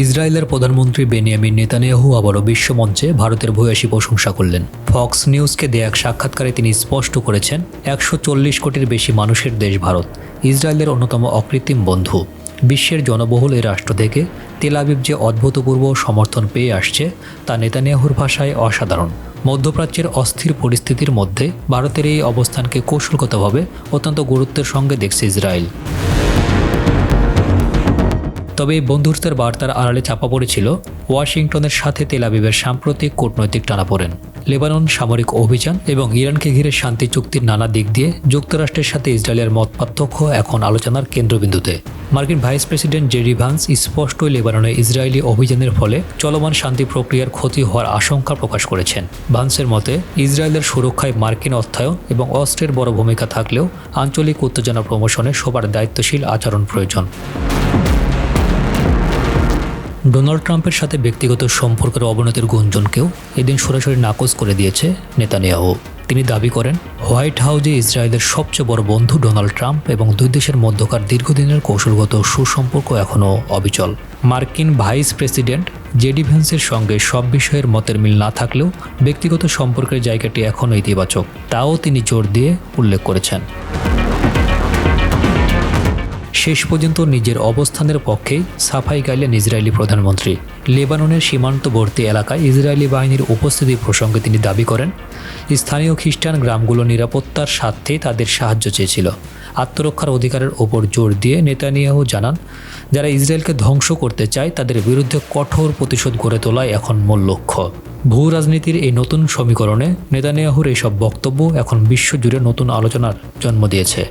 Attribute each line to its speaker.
Speaker 1: ইসরায়েলের প্রধানমন্ত্রী Benjamin Netanyahu আবারও বিশ্বমঞ্চে ভারতের ভূয়সী প্রশংসা করলেন। ফক্স নিউজকে দেয়া এক সাক্ষাৎকারে তিনি স্পষ্ট করেছেন, ১৪০ কোটির বেশি মানুষের দেশ ভারত ইসরায়েলের অন্যতম অকৃত্রিম বন্ধু। বিশ্বের জনবহুল এই রাষ্ট্র থেকে তেল আবিব যে অভূতপূর্ব সমর্থন পেয়ে আসছে তা নেতানিয়াহুর ভাষায় অসাধারণ। মধ্যপ্রাচ্যের অস্থির পরিস্থিতির মধ্যে ভারতের এই অবস্থানকে কৌশলগতভাবে অত্যন্ত গুরুত্বের সঙ্গে দেখছে ইসরায়েল। তবে এই বন্ধুত্বের বার্তার আড়ালে চাপা পড়েছিল ওয়াশিংটনের সাথে তেল আবিবের সাম্প্রতিক কূটনৈতিক টানাপোড়েন, লেবানন সামরিক অভিযান এবং ইরানকে ঘিরে শান্তি চুক্তির নানা দিক দিয়ে যুক্তরাষ্ট্রের সাথে ইসরায়েলের মতপার্থক্য এখন আলোচনার কেন্দ্রবিন্দুতে। মার্কিন ভাইস প্রেসিডেন্ট জেডি ভান্স স্পষ্টই লেবাননে ইসরায়েলি অভিযানের ফলে চলমান শান্তি প্রক্রিয়ার ক্ষতি হওয়ার আশঙ্কা প্রকাশ করেছেন। ভান্সের মতে, ইসরায়েলের সুরক্ষায় মার্কিন অর্থায়ন এবং অস্ত্রের বড় ভূমিকা থাকলেও আঞ্চলিক উত্তেজনা প্রমোশনে সবার দায়িত্বশীল আচরণ প্রয়োজন। ডোনাল্ড ট্রাম্পের সাথে ব্যক্তিগত সম্পর্কের অবনতির গুঞ্জনকেও এদিন সরাসরি নাকচ করে দিয়েছে নেতানিয়াহু। তিনি দাবি করেন, হোয়াইট হাউসে ইসরায়েলের সবচেয়ে বড় বন্ধু ডোনাল্ড ট্রাম্প এবং দুই দেশের মধ্যকার দীর্ঘদিনের কৌশলগত সুসম্পর্ক এখনও অবিচল। মার্কিন ভাইস প্রেসিডেন্ট জেডি ভ্যান্সের সঙ্গে সব বিষয়ের মতের মিল না থাকলেও ব্যক্তিগত সম্পর্কের জায়গাটি এখনও ইতিবাচক, তাও তিনি জোর দিয়ে উল্লেখ করেছেন। শেষ পর্যন্ত নিজের অবস্থানের পক্ষেই সাফাই গাইলেন ইসরায়েলি প্রধানমন্ত্রী। লেবাননের সীমান্তবর্তী এলাকায় ইসরায়েলি বাহিনীর উপস্থিতি প্রসঙ্গে তিনি দাবি করেন, স্থানীয় খ্রিস্টান গ্রামগুলো নিরাপত্তার স্বার্থে তাদের সাহায্য চেয়েছিল। আত্মরক্ষার অধিকারের ওপর জোর দিয়ে নেতানিয়াহু জানান, যারা ইসরায়েলকে ধ্বংস করতে চায় তাদের বিরুদ্ধে কঠোর প্রতিশোধ গড়ে তোলাই এখন মূল লক্ষ্য। ভূ রাজনীতির এই নতুন সমীকরণে নেতানিয়াহুর এইসব বক্তব্য এখন বিশ্বজুড়ে নতুন আলোচনার জন্ম দিয়েছে।